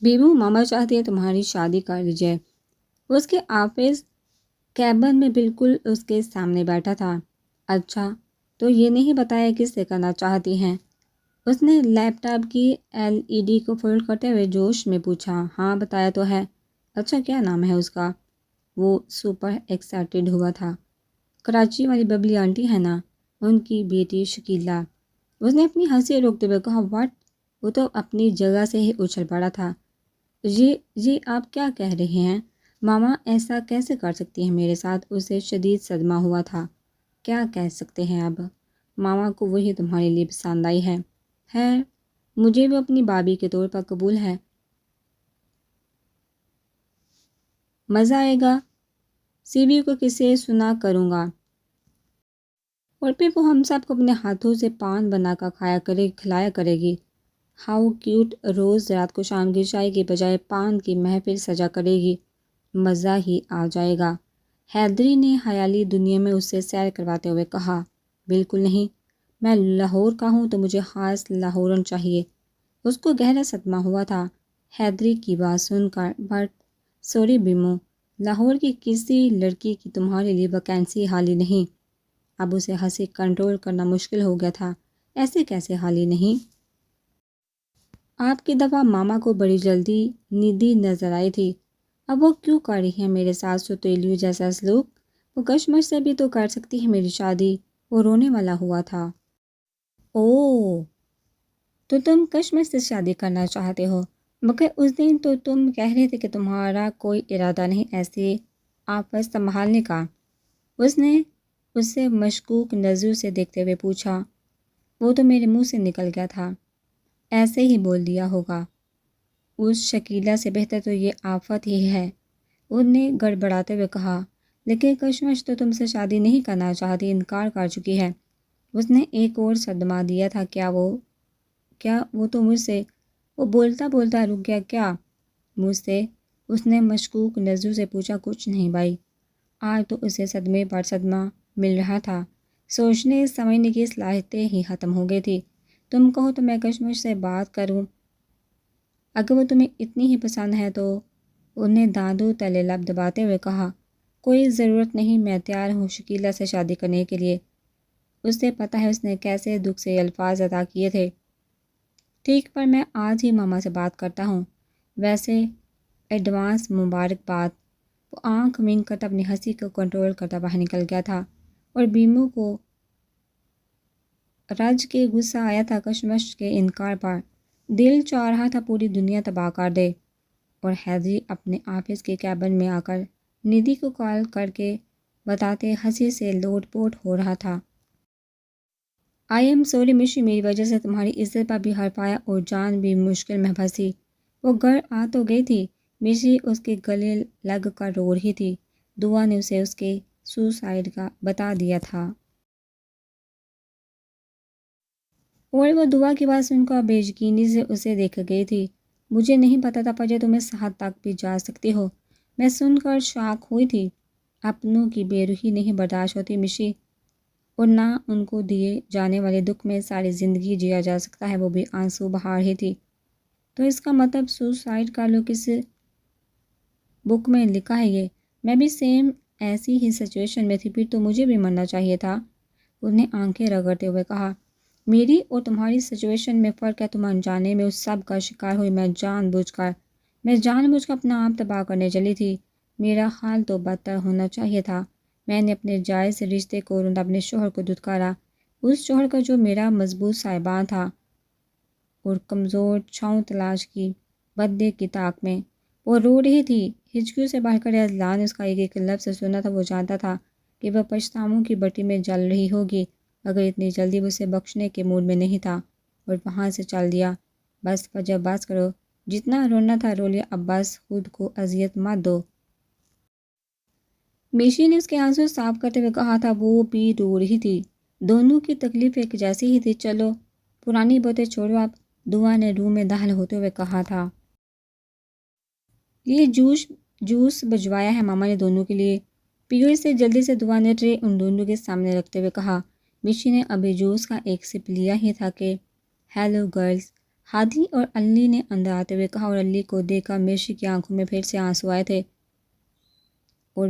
بیبو ماما چاہتی ہے تمہاری شادی کر لیجیے۔ اس کے آفس کیبن میں بالکل اس کے سامنے بیٹھا تھا۔ اچھا تو یہ نہیں بتایا کس سے کرنا چاہتی ہیں؟ اس نے لیپ ٹاپ کی LED کو فولڈ کرتے ہوئے جوش میں پوچھا۔ ہاں بتایا تو ہے۔ اچھا کیا نام ہے اس کا؟ وہ سپر ایکسائٹیڈ ہوا تھا۔ کراچی والی ببلی آنٹی ہے نا، ان کی بیٹی شکیلہ۔ اس نے اپنی ہنسی روکتے ہوئے کہا واٹ؟ وہ تو اپنی جگہ سے ہی اچھل پڑا تھا۔ جی آپ کیا کہہ رہے ہیں؟ ماما ایسا کیسے کر سکتی ہیں میرے ساتھ؟ اسے شدید صدمہ ہوا تھا۔ کیا کہہ سکتے ہیں اب؟ ماما کو وہی تمہارے لیے پسند آئی ہے۔ مجھے وہ اپنی بابی کے طور پر قبول ہے۔ مزہ آئے گا۔ CB کو کسے سنا کروں گا، اور پھر وہ ہم سب کو اپنے ہاتھوں سے پان بنا کر کھلایا کرے گی۔ How cute. روز رات کو شام کی چائے کی بجائے پان کی محفل سجا کرے گی۔ مزہ ہی آ جائے گا۔ حیدری نے خیالی دنیا میں اسے سیر کرواتے ہوئے کہا۔ بالکل نہیں، میں لاہور کا ہوں تو مجھے خاص لاہورن چاہیے۔ اس کو گہرا صدمہ ہوا تھا حیدری کی بات سن کر۔ بٹ سوری بیمو، لاہور کی کسی لڑکی کی تمہارے لیے ویکینسی خالی نہیں۔ اب اسے ہنسی کنٹرول کرنا مشکل ہو گیا تھا۔ ایسے کیسے خالی نہیں؟ آپ کی دفعہ ماما کو بڑی جلدی ندی نظر آئی تھی۔ اب وہ کیوں کر رہی ہے میرے ساتھ سوتیلیو جیسا سلوک؟ وہ کشمش سے بھی تو کر سکتی ہے میری شادی۔ وہ رونے والا ہوا تھا۔ اوہ تو تم کشمش سے شادی کرنا چاہتے ہو؟ مگر اس دن تو تم کہہ رہے تھے کہ تمہارا کوئی ارادہ نہیں ایسے آپس سنبھالنے کا۔ اس نے اسے مشکوک نظروں سے دیکھتے ہوئے پوچھا۔ وہ تو میرے منہ سے نکل گیا تھا۔ ایسے ہی بول دیا ہوگا۔ اس شکیلہ سے بہتر تو یہ آفت ہی ہے، ان نے گڑبڑاتے ہوئے کہا۔ لیکن کشمش تو تم سے شادی نہیں کرنا چاہتی، انکار کر چکی ہے۔ اس نے ایک اور صدمہ دیا تھا۔ کیا وہ تو مجھ سے؟ وہ بولتا بولتا رک گیا۔ کیا مجھ سے؟ اس نے مشکوک نظروں سے پوچھا۔ کچھ نہیں بھائی۔ آج تو اسے صدمے پر صدمہ مل رہا تھا۔ سوچنے سمجھنے کی صلاحیتیں ہی ختم ہو گئی تھی۔ تم کہو تو میں کشمش سے بات کروں، اگر وہ تمہیں اتنی ہی پسند ہے تو؟ انہیں دانتوں تلے لب دباتے ہوئے کہا۔ کوئی ضرورت نہیں، میں تیار ہوں شکیلہ سے شادی کرنے کے لیے۔ اسے پتہ ہے اس نے کیسے دکھ سے الفاظ ادا کیے تھے۔ ٹھیک، پر میں آج ہی ماما سے بات کرتا ہوں۔ ویسے ایڈوانس مبارکباد۔ وہ آنکھ ونک کرتا اپنی ہنسی کو کنٹرول کرتا باہر نکل گیا تھا، اور بیمو کو رج کے غصہ آیا تھا کشمش کے انکار پر۔ دل چاہ رہا تھا پوری دنیا تباہ کر دے، اور حیدری اپنے آفس کے کیبن میں آ کر ندی کو کال کر کے بتاتے ہنسی سے لوٹ پوٹ ہو رہا تھا۔ آئی ایم سوری مشی، میری وجہ سے تمہاری عزت پر بھی حرف آیا اور جان بھی مشکل میں پھنسی۔ وہ گھر آ تو گئی تھی، مشی اس کے گلے لگ کر رو رہی تھی۔ دعا نے اسے اس کے سوسائڈ کا بتا دیا تھا، اور وہ دعا کی بات سن کر بے یقینی سے اسے دیکھ گئی تھی۔ مجھے نہیں پتا تھا فجر تم اس حد تک بھی جا سکتی ہو۔ میں سن کر شاک ہوئی تھی۔ اپنوں کی بے روحی نہیں برداشت ہوتی مشی، اور نہ ان کو دیے جانے والے دکھ میں ساری زندگی جیا جا سکتا ہے۔ وہ بھی آنسو بہا رہی تھی۔ تو اس کا مطلب سوسائڈ کر لو، کس بک میں لکھا ہے یہ؟ میں بھی سیم ایسی ہی سچویشن میں تھی، پھر تو مجھے بھی مرنا چاہیے تھا۔ اس نے آنکھیں رگڑتے ہوئے کہا۔ میری اور تمہاری سچویشن میں فرق ہے، تم انجانے میں اس سب کا شکار ہوئی، میں جان بوجھ کر اپنا آپ تباہ کرنے چلی تھی۔ میرا حال تو بدتر ہونا چاہیے تھا۔ میں نے اپنے جائز رشتے کو روند اپنے شوہر کو دھتکارا، اس شوہر کا جو میرا مضبوط صاحبان تھا، اور کمزور چھاؤں تلاش کی بدلے کی طاق میں۔ وہ رو رہی تھی، ہچکیوں سے بڑھ کر اذلان نے اس کا ایک ایک لفظ سنا تھا۔ وہ جانتا تھا کہ وہ پچھتاووں کی بٹی میں جل رہی ہوگی، مگر اتنی جلدی وہ اسے بخشنے کے موڈ میں نہیں تھا، اور وہاں سے چل دیا۔ بس فجر، بس کرو، جتنا رونا تھا رو لیا، اب بس خود کو اذیت مت دو۔ میشی نے اس کے آنسو صاف کرتے ہوئے کہا تھا۔ وہ بھی رو رہی تھی، دونوں کی تکلیف ایک جیسی ہی تھی۔ چلو پرانی باتیں چھوڑو اب، دعا نے روم میں داخل ہوتے ہوئے کہا تھا۔ یہ جوس بھجوایا ہے ماما نے دونوں کے لیے، پیو اسے جلدی سے۔ دعا نے ٹرے ان دونوں کے سامنے رکھتے ہوئے کہا۔ مشی نے ابھی جوس کا ایک سپ لیا ہی تھا کہ ہیلو گرلز، ہادی اور علی نے اندر آتے ہوئے کہا، اور علی کو دیکھ کر مرشی کی آنکھوں میں پھر سے آنسو آئے تھے اور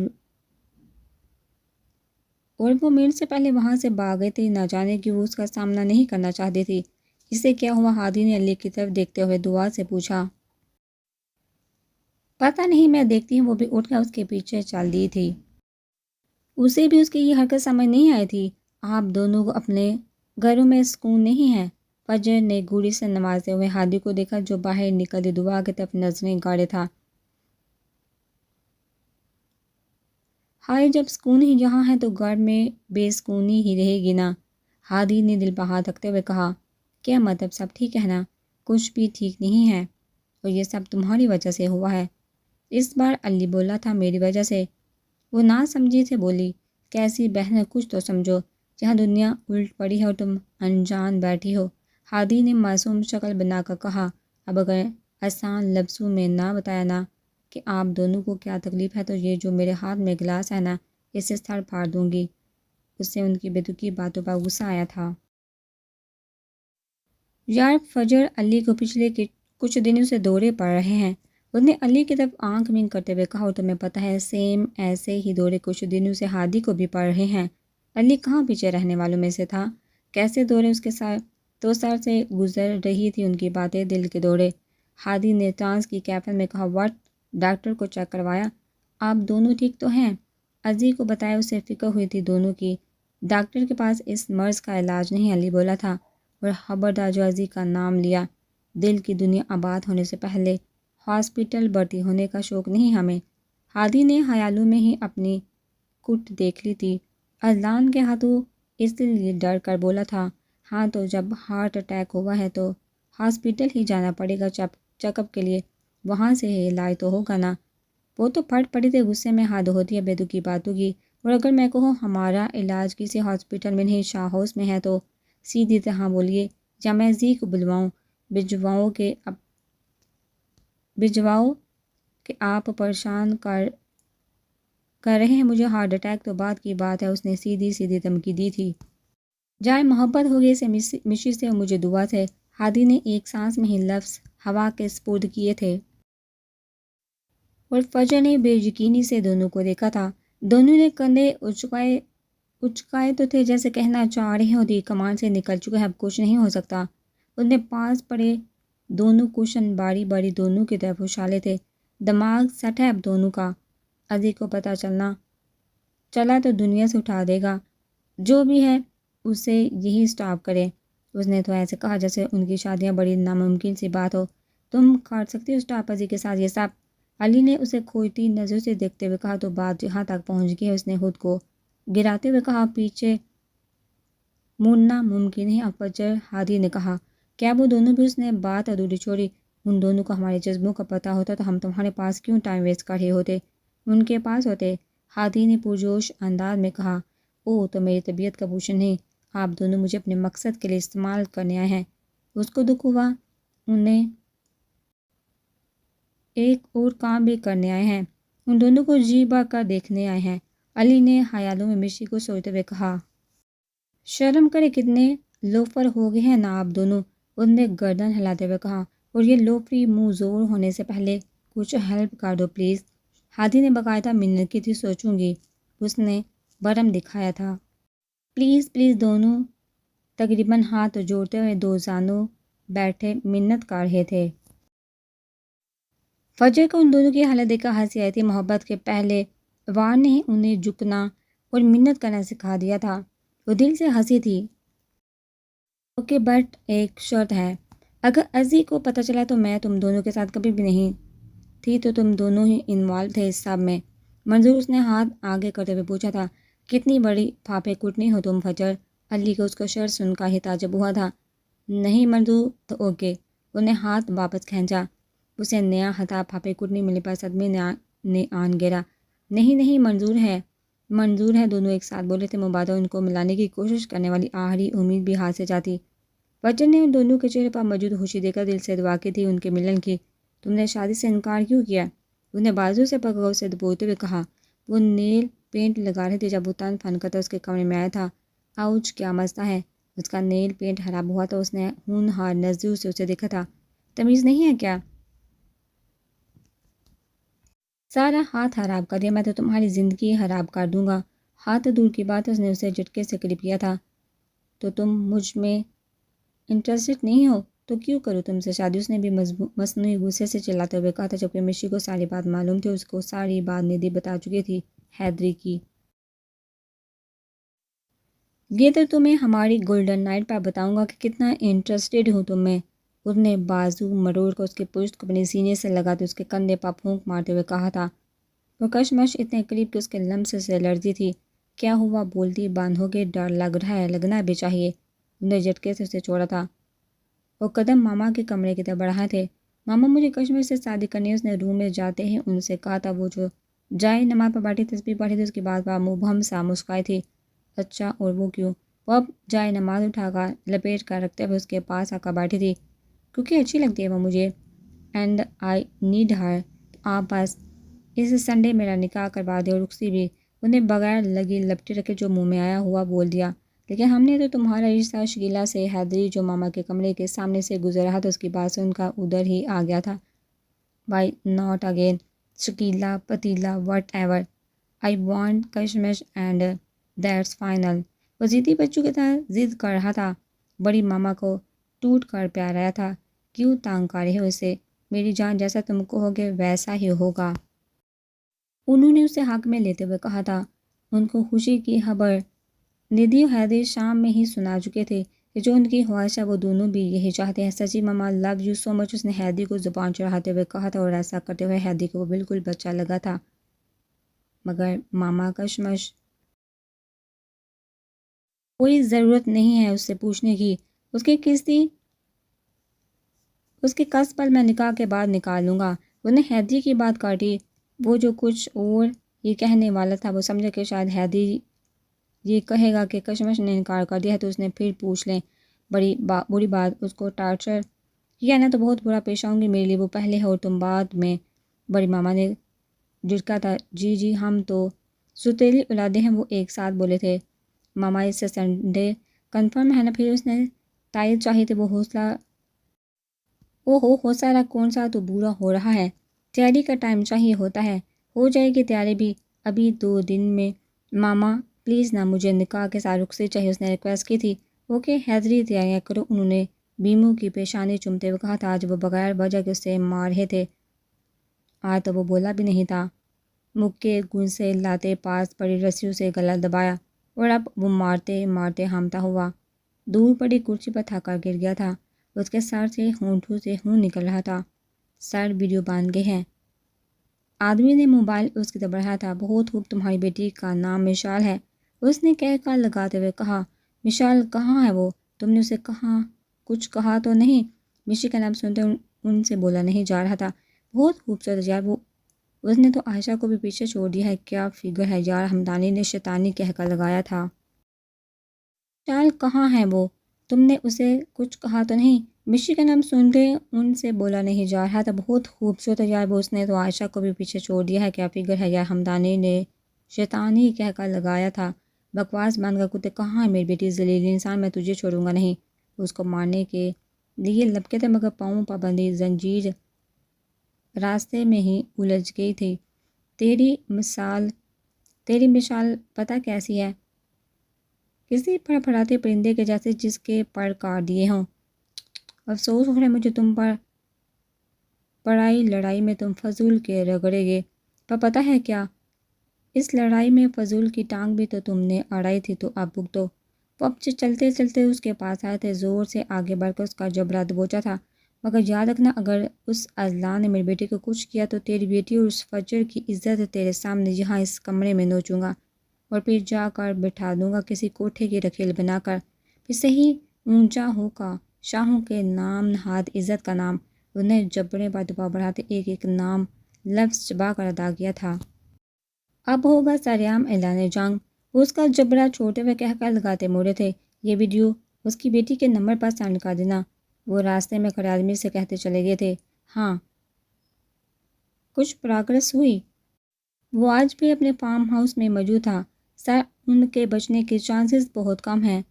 وہ منٹ سے پہلے وہاں سے بھاگ گئے تھے۔ نہ جانے کہ وہ اس کا سامنا نہیں کرنا چاہتی تھی۔ اسے کیا ہوا؟ ہادی نے علی کی طرف دیکھتے ہوئے دعا سے پوچھا۔ پتہ نہیں، میں دیکھتی ہوں۔ وہ بھی اٹھ کر اس کے پیچھے چل دی تھی۔ اسے بھی اس کی یہ حرکت سمجھ نہیں آئی تھی۔ آپ دونوں کو اپنے گھروں میں سکون نہیں ہے۔ فجر نے گوڑی سے نمازتے ہوئے ہادی کو دیکھا جو باہر نکلتی دعا کی طرف نظریں گاڑے تھا۔ ہائے، جب سکون ہی یہاں ہے تو گھر میں بے سکونی ہی رہے گی نا۔ ہادی نے دل پہ ہاتھ رکھتے ہوئے کہا، کیا مطلب سب ٹھیک ہے نا؟ کچھ بھی ٹھیک نہیں ہے، اور یہ سب تمہاری وجہ سے ہوا ہے۔ اس بار علی بولا تھا میری وجہ سے۔ وہ نہ سمجھی سے بولی، کیسی بہن ہے، کچھ تو سمجھو، جہاں دنیا الٹ پڑی ہے اور تم انجان بیٹھی ہو۔ ہادی نے معصوم شکل بنا کر کہا، اب اگر آسان لفظوں میں نہ بتایا نا کہ آپ دونوں کو کیا تکلیف ہے تو یہ جو میرے ہاتھ میں گلاس ہے نا، اسے سر پھاڑ دوں گی۔ اس سے ان کی بےتکی باتوں پر غصہ آیا تھا۔ یار فجر علی کو پچھلے کچھ دنوں سے دورے پڑ رہے ہیں۔ اس نے علی کی طرف آنکھ ونک کرتے ہوئے کہا، اور تمہیں پتہ ہے سیم ایسے ہی دورے کچھ دنوں سے ہادی کو بھی پڑ رہے ہیں۔ علی کہاں پیچھے رہنے والوں میں سے تھا؟ کیسے دورے اس کے ساتھ تو سر سے گزر رہی تھی ان کی باتیں، دل کے دورے۔ ہادی نے ٹرانس کی کیفن میں کہا، واٹ؟ ڈاکٹر کو چیک کروایا؟ آپ دونوں ٹھیک تو ہیں؟ عزی کو بتایا، اسے فکر ہوئی تھی دونوں کی۔ ڈاکٹر کے پاس اس مرض کا علاج نہیں، علی بولا تھا، اور خبردار جو عزی کا نام لیا، دل کی دنیا آباد ہونے سے پہلے ہاسپٹل بھرتی ہونے کا شوق نہیں ہمیں۔ ہادی نے خیالوں میں ہی اپنی کٹ دیکھ لی تھی۔ اذلان کے ہاتھوں اس لیے ڈر کر بولا تھا، ہاں تو جب ہارٹ اٹیک ہوا ہے تو ہاسپٹل ہی جانا پڑے گا چیک اپ کے لیے، وہاں سے علاج تو ہوگا نا۔ وہ تو پھٹ پڑی تھی، غصے میں حد ہوتی ہے بےتکی باتوں کی، اور اگر میں کہوں ہمارا علاج کسی ہاسپٹل میں نہیں شاہ ہاؤس میں ہے تو سیدھی طرح بولیے، یا میں زی کو بلواؤں، بھجواؤ کہ آپ پریشان کر رہے ہیں مجھے۔ ہارٹ اٹیک تو بعد کی بات ہے، اس نے سیدھی دھمکی دی تھی۔ جائے محبت ہو گئی سے مشی سے اور مجھے دعا سے۔ ہادی نے ایک سانس میں ہی لفظ ہوا کے سپرد کیے تھے، اور فجر نے بے یقینی سے دونوں کو دیکھا تھا۔ دونوں نے کندھے اچکائے تو تھے، جیسے کہنا چاہ رہے ہوتی کمان سے نکل چکے ہیں، اب کچھ نہیں ہو سکتا۔ اس نے پاس پڑے دونوں کوشن باری باری دونوں کی طرف اچھالے تھے۔ دماغ سیٹ ہے اب دونوں کا، عزی کو پتہ چلا تو دنیا سے اٹھا دے گا، جو بھی ہے اسے یہی سٹاپ کرے۔ اس نے تو ایسے کہا جیسے ان کی شادیاں بڑی ناممکن سی بات ہو۔ تم کر سکتی ہو سٹاپ عزی کے ساتھ یہ سب؟ علی نے اسے کھوتی نظر سے دیکھتے ہوئے کہا، تو بات جہاں تک پہنچ گئی ہے۔ اس نے خود کو گراتے ہوئے کہا، پیچھے مڑنا ممکن ہے اب فجر۔ ہادی نے کہا، کیا وہ دونوں بھی؟ اس نے بات ادھوری چھوڑی۔ ان دونوں کو ہمارے جذبوں کا پتہ ہوتا تو ہم تمہارے پاس کیوں ٹائم ویسٹ کر رہے ہوتے؟ ان کے پاس ہوتے۔ ہادی نے پرجوش انداز میں کہا، او تو میری طبیعت کا پوچھن نہیں، آپ دونوں مجھے اپنے مقصد کے لیے استعمال کرنے آئے ہیں۔ اس کو دکھ ہوا، انہیں ایک اور کام بھی کرنے آئے ہیں، ان دونوں کو جی بھر کر دیکھنے آئے ہیں۔ علی نے خیالوں میں مرشی کو سوچتے ہوئے کہا، شرم کرے، کتنے لوفر ہو گئے ہیں نا آپ دونوں۔ اس نے گردن ہلاتے ہوئے کہا، اور یہ لوفری منہ زور ہونے سے پہلے کچھ ہیلپ کر دو پلیز۔ ہادی نے باقاعدہ منت کی تھی، سوچوں گی۔ اس نے برم دکھایا تھا، پلیز پلیز۔ دونوں تقریباً ہاتھ جوڑتے ہوئے دو زانوں بیٹھے منت کر رہے تھے۔ فجر کو ان دونوں کی حالت دیکھ کر ہنسی آئی تھی۔ محبت کے پہلے وار نے انہیں جھکنا اور منت کرنا سکھا دیا تھا۔ وہ دل سے ہنسی تھی۔ اوکے، بٹ ایک شرط ہے، اگر عزی کو پتہ چلا تو میں تم دونوں کے ساتھ کبھی بھی نہیں تھی، تو تم دونوں ہی انوالو تھے اس سب میں۔ منظور؟ اس نے ہاتھ آگے کرتے ہوئے پوچھا تھا۔ کتنی بڑی پھاپے کٹنی ہو تم فجر؟ علی کو اس کا شرط سن کر ہی تعجب ہوا تھا۔ نہیں منظور تو اوکے۔ انہوں نے ہاتھ واپس کھینچا۔ اسے نیا ہتھا پھاپے کٹنی ملنے پر صدمے نے آن گرا۔ نہیں منظور ہے، دونوں ایک ساتھ بولے تھے۔ مبادہ ان کو ملانے کی کوشش کرنے والی آخری امید بھی ہاتھ سے جاتی۔ فجر نے ان دونوں کے چہرے پر موجود خوشی دیکھ کر دل سے دعا کی تھی ان کے ملن کی۔ تم نے شادی سے انکار کیوں کیا؟ اس نے بازو سے پکڑ اسے دبوتے ہوئے کہا۔ وہ نیل پینٹ لگا رہے تھے جب وہ تن فن کرتا اس کے کمرے میں آیا تھا۔ آؤچ، کیا مسئلہ ہے؟ اس کا نیل پینٹ خراب ہوا تو اس نے ہونہار نظروں سے اسے دیکھا تھا۔ تمیز نہیں ہے کیا؟ سارا ہاتھ خراب کر دیا، میں تو تمہاری زندگی خراب کر دوں گا۔ ہاتھ دور کی بات، اس نے اسے جھٹکے سے قریب کیا تھا۔ تو تم مجھ میں انٹرسٹڈ نہیں ہو تو کیوں کروں تم سے شادی؟ اس نے بھی مصنوعی غصے سے چلاتے ہوئے کہا تھا، جبکہ مشی کو ساری بات معلوم تھی۔ اس کو ساری بات ندی بتا چکی تھی حیدری کی۔ یہ تو تمہیں ہماری گولڈن نائٹ پر بتاؤں گا کہ کتنا انٹرسٹڈ ہوں تم میں۔ اس نے بازو مروڑ کر اس کی پشت کو اپنے سینے سے لگاتے اس کے کندھے پر پھونک مارتے ہوئے کہا تھا۔ وہ کشمش اتنے قریب کہ اس کے لمس سے لرزی تھی۔ کیا ہوا؟ بولتی بند ہو گئی؟ ڈر لگ رہا ہے؟ لگنا بھی چاہیے۔ اس نے جھٹکے سے اسے چھوڑا تھا۔ وہ قدم ماما کے کمرے کی طرف بڑھائے تھے۔ ماما مجھے کشمش سے شادی کرنی ہے، اس نے روم میں جاتے ہی ان سے کہا تھا۔ وہ جو جائے نماز پر بیٹھی تسبیح پڑھی تھی، اس کی بات پر مبہم سا مسکرائی تھی۔ اچھا، اور وہ کیوں؟ وہ اب جائے نماز اٹھا کر لپیٹ کر رکھتے ہوئے اس کے پاس آ کر بیٹھی تھی۔ کیونکہ اچھی لگتی ہے وہ مجھے، اینڈ آئی نیڈ ہر۔ آپ بس اس سنڈے میرا نکاح کروا دیں، اور رخصی بھی۔ انہیں بغیر لگی لپٹے رکھے جو منہ میں آیا ہوا بول دیا۔ لیکن ہم نے تو تمہارا رشتہ شکیلا سے۔ حیدری جو ماما کے کمرے کے سامنے سے گزر رہا تھا، اس کی بات سن کر ادھر ہی آ گیا تھا۔ Why not again? شکیلا، پتیلا، whatever. I want kishmish and that's final. وہ ضدی بچوں کی طرح ضد کر رہا تھا۔ بڑی ماما کو ٹوٹ کر پیار آیا تھا۔ کیوں تانگ کر رہے ہو اسے؟ میری جان، جیسا تم کہوگے ویسا ہی ہوگا۔ انہوں نے اسے حق میں لیتے ہوئے کہا تھا۔ ان کو خوشی کی خبر ندی و حیدری شام میں ہی سنا چکے تھے کہ جو ان کی خواہش ہے وہ دونوں بھی یہی چاہتے ہیں۔ سچی ماما، لو یو سو مچ، اس نے حیدری کو زبان چڑھاتے ہوئے کہا تھا، اور ایسا کرتے ہوئے حیدری کو وہ بالکل بچہ لگا تھا۔ مگر ماما کشمش، کوئی ضرورت نہیں ہے اس سے پوچھنے کی۔ اس کی کس پل میں نکاح کے بعد نکال لوں گا۔ انہوں نے حیدری کی بات کاٹی۔ وہ جو کچھ اور یہ کہنے والا تھا، وہ سمجھا کہ شاید حیدری یہ کہے گا کہ کشمش نے انکار کر دیا ہے تو اس نے پھر پوچھ لیں۔ بری بات، اس کو ٹارچر کیا نا تو بہت برا پیش آؤں گی میرے لیے۔ وہ پہلے ہے اور تم بعد میں۔ بڑی ماما نے جھٹکا تھا۔ جی جی، ہم تو ستیلی اولادیں ہیں، وہ ایک ساتھ بولے تھے۔ ماما، اس سے سنڈے کنفرم ہے نا؟ پھر اس نے تائید چاہی تھی۔ وہ حوصلہ کون سا تو برا ہو رہا ہے؟ تیاری کا ٹائم چاہیے ہوتا ہے۔ ہو جائے گی تیاری بھی ابھی 2 دن میں۔ ماما پلیز نا، مجھے نکاح کے ساتھ رخصتی چاہیے، اس نے ریکویسٹ کی تھی۔ اوکے حیدری، تیاریاں کرو، انہوں نے بیمو کی پیشانی چومتے ہوئے کہا تھا۔ آج وہ بغیر وجہ کے اسے مار رہے تھے۔ آج تو وہ بولا بھی نہیں تھا۔ مکے گونسے لاتے پاس پڑی رسیوں سے گلا دبایا، اور اب وہ مارتے مارتے ہامتا ہوا دور پڑی کرسی پر تھک کر گر گیا تھا۔ اس کے سر سے ہونٹوں سے خون نکل رہا تھا۔ سر ویڈیو باندھ گئے ہیں۔ آدمی نے موبائل اس کی طرف بڑھایا تھا۔ بہت خوب، تمہاری بیٹی کا نام مشال ہے، اس نے کہہ کر لگاتے ہوئے کہا۔ مشال کہاں ہے وہ؟ تم نے اسے کچھ کہا تو نہیں؟ مشی کا نام سنتے ان سے بولا نہیں جا رہا تھا۔ بہت خوبصورت یار وہ، اس نے تو عائشہ کو بھی پیچھے چھوڑ دیا ہے۔ کیا فگر ہے یار، ہمدانی نے شیطانی کہہ کر لگایا تھا۔ مشال کہاں ہے وہ؟ تم نے اسے کچھ کہا تو نہیں؟ مشی کا نام سنتے ان سے بولا نہیں جا رہا تھا۔ بہت خوبصورت یار وہ، اس نے تو عائشہ کو بھی پیچھے چھوڑ دیا ہے۔ کیا فگر ہے یار، ہمدانی نے شیطانی کہہ کر لگایا تھا۔ بکواس بند کر کتے، کہاں ہے میری بیٹی؟ ذلیل انسان، میں تجھے چھوڑوں گا نہیں۔ اس کو مارنے کے لیے لپکے تھے، مگر پاؤں پابندی زنجیر راستے میں ہی الجھ گئی تھی۔ تیری مثال پتہ کیسی ہے؟ کسی پھڑپھڑاتے پرندے کے جیسے جس کے پر کاٹ دیے ہوں۔ افسوس ہو رہا ہے مجھے تم پر، پڑائی لڑائی میں تم فضول کے رگڑے گے۔ پر پتہ ہے کیا، اس لڑائی میں فضول کی ٹانگ بھی تو تم نے اڑائی تھی، تو اب بھگتو۔ وہ اب چلتے چلتے اس کے پاس آئے تھے، زور سے آگے بڑھ کر اس کا جبڑا دبوچا تھا۔ مگر یاد رکھنا، اگر اس اذلان نے میری بیٹی کو کچھ کیا تو تیری بیٹی اور اس فجر کی عزت تیرے سامنے یہاں اس کمرے میں نوچوں گا، اور پھر جا کر بٹھا دوں گا کسی کوٹھے کی رکھیل بنا کر، پھر صحیح اونچا ہو کا شاہوں کے نام نہاد عزت کا نام۔ انہیں جبڑے پر دباؤ بڑھاتے ایک ایک نام لفظ چبا کر ادا کیا تھا۔ اب ہوگا سرعام اعلان جنگ، وہ اس کا جبڑا چھوڑتے ہوئے کہہ کر لگاتے موڑے تھے۔ یہ ویڈیو اس کی بیٹی کے نمبر پر سینڈ کر دینا۔ وہ راستے میں کھڑے آدمی سے کہتے چلے گئے تھے۔ ہاں، کچھ پراگرس ہوئی؟ وہ آج بھی اپنے فارم ہاؤس میں موجود تھا۔ سر، ان کے بچنے کے چانسز بہت کم ہیں۔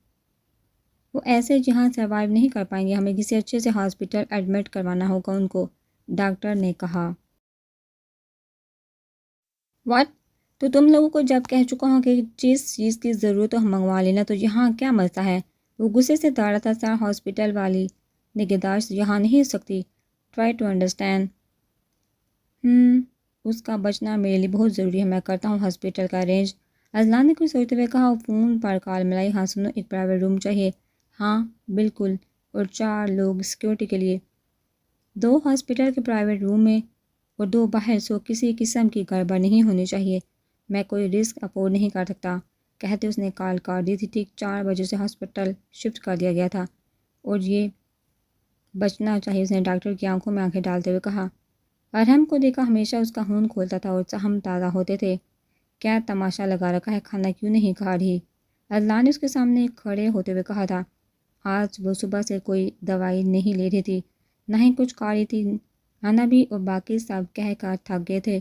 وہ ایسے جہاں سروائیو نہیں کر پائیں گے، ہمیں کسی اچھے سے ہاسپٹل ایڈمٹ کروانا ہوگا ان کو، ڈاکٹر نے کہا۔ واٹ؟ تو تم لوگوں کو جب کہہ چکا ہوں کہ جس چیز کی ضرورت ہو ہم منگوا لینا، تو یہاں کیا مسئلہ ہے؟ وہ غصے سے دوڑا تھا۔ سر ہاسپٹل والی نگہداشت یہاں نہیں ہو سکتی، ٹرائی ٹو انڈرسٹینڈ۔ اس کا بچنا میرے لیے بہت ضروری ہے، میں کرتا ہوں ہاسپٹل کا ارینج۔ اذلان نے کچھ سوچتے ہوئے کہا۔ وہ فون پر کال ملائی۔ ہاں سنو، ایک پرائیویٹ روم چاہیے۔ ہاں بالکل، اور 4 لوگ سیکیورٹی کے لیے، 2 ہاسپٹل کے پرائیویٹ روم میں اور 2 باہر، سو کسی قسم کی گڑبڑ نہیں ہونی چاہیے۔ میں کوئی رسک افورڈ نہیں کر سکتا، کہتے اس نے کال کاٹ دی تھی۔ ٹھیک 4 بجے سے ہاسپٹل شفٹ کر دیا گیا تھا اور یہ بچنا چاہیے، اس نے ڈاکٹر کی آنکھوں میں آنکھیں ڈالتے ہوئے کہا۔ ارحم کو دیکھا، ہمیشہ اس کا خون کھولتا تھا اور سہم تازہ ہوتے تھے۔ کیا تماشا لگا رکھا ہے، کھانا کیوں نہیں کھا رہی؟ اذلان نے اس کے سامنے کھڑے ہوتے ہوئے کہا تھا۔ آج وہ صبح سے کوئی دوائی نہیں لے رہی تھی، نہ ہی کچھ کھا رہی تھی۔ نانا بھی اور باقی سب کہہ کر تھک گئے تھے۔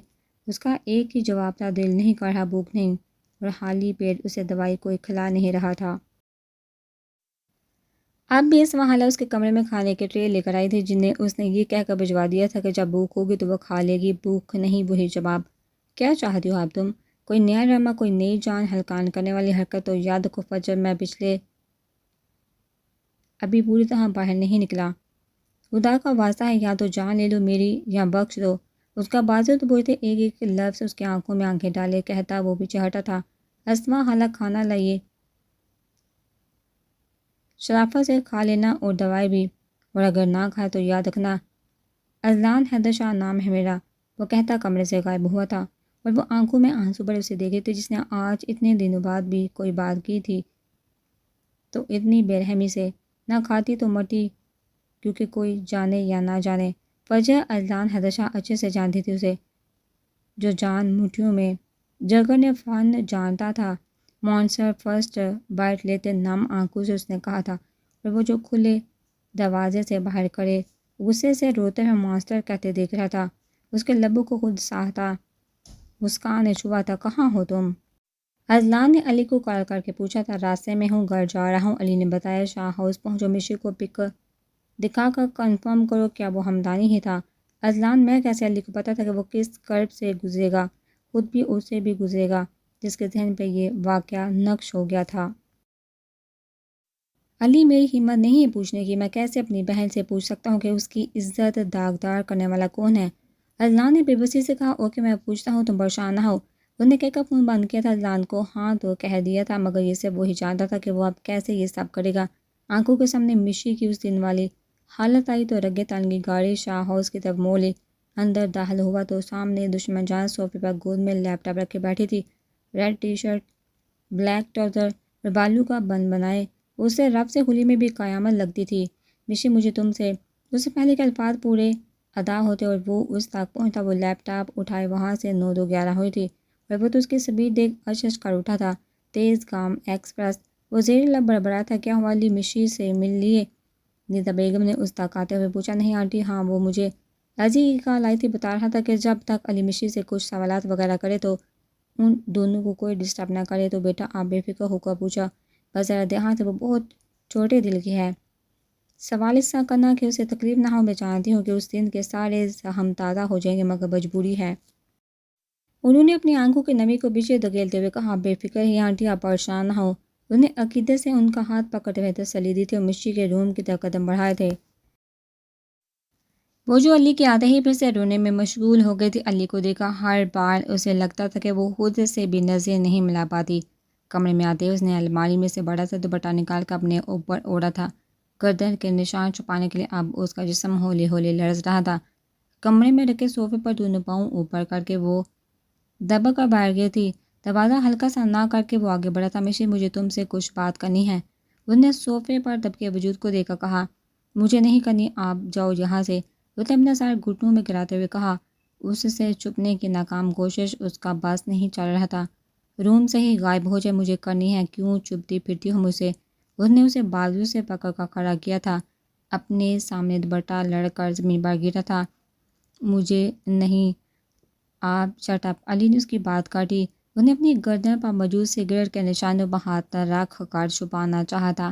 اس کا ایک ہی جواب تھا، دل نہیں کر رہا، بھوک نہیں، اور خالی پیٹ اسے دوائی کوئی کھلا نہیں رہا تھا۔ اب بھی اس وہاں اس کے کمرے میں کھانے کے ٹرے لے کر آئی تھی، جنہیں اس نے یہ کہہ کر بھجوا دیا تھا کہ جب بھوک ہوگی تو وہ کھا لے گی۔ بھوک نہیں، وہی جواب۔ کیا چاہتی ہو اب تم؟ کوئی نیا ڈرامہ، کوئی نئی جان ہلکان کرنے والی حرکت؟ تو یاد رکھو فجر میں پچھلے ابھی پوری طرح باہر نہیں نکلا۔ خدا کا واسطہ ہے، یا تو جان لے لو میری یا بخش دو۔ اس کا بازو تو بولتے ایک ایک لفظ اس کی آنکھوں میں آنکھیں ڈالے کہتا وہ پیچھے ہٹا تھا۔ اسما حالا کھانا لائیے، شرافت سے کھا لینا، اور دوائی بھی، اور اگر نہ کھائے تو یاد رکھنا اذلان حیدر شاہ نام ہے میرا، وہ کہتا کمرے سے غائب ہوا تھا، اور وہ آنکھوں میں آنسو بھرے اسے دیکھے تھے، جس نے آج اتنے دنوں بعد بھی کوئی بات کی تھی تو اتنی بے رحمی سے۔ نہ کھاتی تو مرتی، کیونکہ کوئی جانے یا نہ جانے فجر اذلان حیدر شاہ اچھے سے جانتی تھی اسے، جو جان مٹھیوں میں۔ جگر نے فن جانتا تھا۔ مونسٹر فرسٹ بائٹ لیتے نم آنکھوں سے اس نے کہا تھا، اور وہ جو کھلے دروازے سے باہر کھڑے غصے سے روتے ہوئے مونسٹر کہتے دیکھ رہا تھا۔ اس کے لبوں کو خود ساہتا مسکان نے چھوا تھا۔ کہاں ہو تم؟ اذلان نے علی کو کال کر کے پوچھا تھا۔ راستے میں ہوں، گھر جا رہا ہوں، علی نے بتایا۔ شاہ ہاؤس پہنچو، مشی کو پک دکھا کر کنفرم کرو کیا وہ ہمدانی ہی تھا۔ اذلان میں کیسے؟ علی کو پتا تھا کہ وہ کس کرب سے گزرے گا، خود بھی اس سے بھی گزرے گا، جس کے ذہن پہ یہ واقعہ نقش ہو گیا تھا۔ علی میری ہمت نہیں ہے پوچھنے کی، میں کیسے اپنی بہن سے پوچھ سکتا ہوں کہ اس کی عزت داغدار کرنے والا کون ہے؟ اذلان نے بے بسی سے کہا۔ اوکے میں پوچھتا ہوں، تم پریشان نہ ہو۔ انہوں نے کہہ کر فون بند کیا تھا۔ اذلان کو ہاں تو کہہ دیا تھا، مگر یہ صرف وہی جانتا تھا کہ وہ اب کیسے یہ سب کرے گا۔ آنکھوں کے سامنے مشی کی اس دن والی حالت آئی تو رگے تان کی گاڑی شاہ ہاؤس کی طرف موڑ لی۔ اندر داخل ہوا تو سامنے دشمن جان صوفے پر گود میں لیپ ٹاپ رکھے بیٹھی تھی، red T shirt, black trouser اور بالوں کا بن بنائے اسے رب سے کھلی میں بھی قیامت لگتی تھی۔ مشی مجھے تم سے، اس سے پہلے کے الفاظ پورے ادا ہوتے اور وہ اس تک پہنچتا، وہ لیپ ٹاپ اٹھائے وہاں سے 9:11 ہوئی تھی، اور وہ تو اس کی سپیڈ دیکھ اچ کر اٹھا تھا۔ تیز گام ایکسپریس۔ وہ زیر لب بڑبڑایا تھا۔ کیا ہوا علی، مشی سے مل لیے؟ نیتا بیگم نے اس تک آتے ہوئے پوچھا۔ نہیں آنٹی، ہاں وہ مجھے عزی کی کال آئی تھی، بتا رہا تھا کہ جب تک علی مشی سے کچھ سوالات وغیرہ کرے تو ان دونوں کو کوئی ڈسٹرب نہ کرے۔ تو بیٹا آپ بے فکر ہو کر پوچھا، بس ذرا دھیان سے، وہ بہت چھوٹے دل کی ہے، سوال اس طرح کرنا کہ اسے تکلیف نہ ہو، میں جانتی ہوں کہ اس دن کے سارے زخم تازہ ہو جائیں گے، مگر مجبوری ہے۔ انہوں نے اپنی آنکھوں کی نمی کو پیچھے دھکیلتے ہوئے کہا۔ آپ بے فکر ہی آنٹی، آپ پریشان نہ ہو۔ انہوں نے عقیدت سے ان کا ہاتھ پکڑتے ہوئے تسلی دی تھی اور مشی کے روم کی طرف قدم بڑھائے تھے۔ وہ جو علی کے آتے ہی پھر سے رونے میں مشغول ہو گئی تھی۔ علی کو دیکھا ہر بار اسے لگتا تھا کہ وہ خود سے بھی نظریں نہیں ملا پاتی۔ کمرے میں آتے ہی اس نے الماری میں سے بڑا سا دوپٹہ نکال کر اپنے اوپر اوڑھا تھا۔ گردن کے نشان چھپانے کے لیے اب اس کا جسم ہولے ہولے لرز رہا تھا۔ کمرے میں رکھے صوفے پر دونوں پاؤں اوپر کر کے وہ دبک کر بیٹھ گئی تھی۔ دروازہ ہلکا سا نہ کر کے وہ آگے بڑھا تھا۔ مشی مجھے تم سے کچھ بات کرنی ہے، اس نے صوفے پر دبکے وجود کو دیکھ کر کہا۔ مجھے نہیں کرنی، آپ جاؤ یہاں سے، اس نے اپنا سر گھٹنوں میں گراتے ہوئے کہا۔ اس سے چھپنے کی ناکام کوشش اس کا بس نہیں چل رہا تھا۔ روم سے ہی غائب ہو جائے، مجھے کرنی ہے، کیوں چپتی پھرتی ہو مجھ سے؟ اس نے اسے بازو سے پکڑ کر کھڑا کیا تھا، اپنے سامنے دوپٹہ لڑ کر زمین پر گرا تھا۔ مجھے نہیں، آپ شٹ اپ، علی نے اس کی بات کاٹی۔ انہیں اپنی گردن پر موجود سگریٹ کے نشانوں پر ہاتھ رکھ کر چھپانا چاہا تھا۔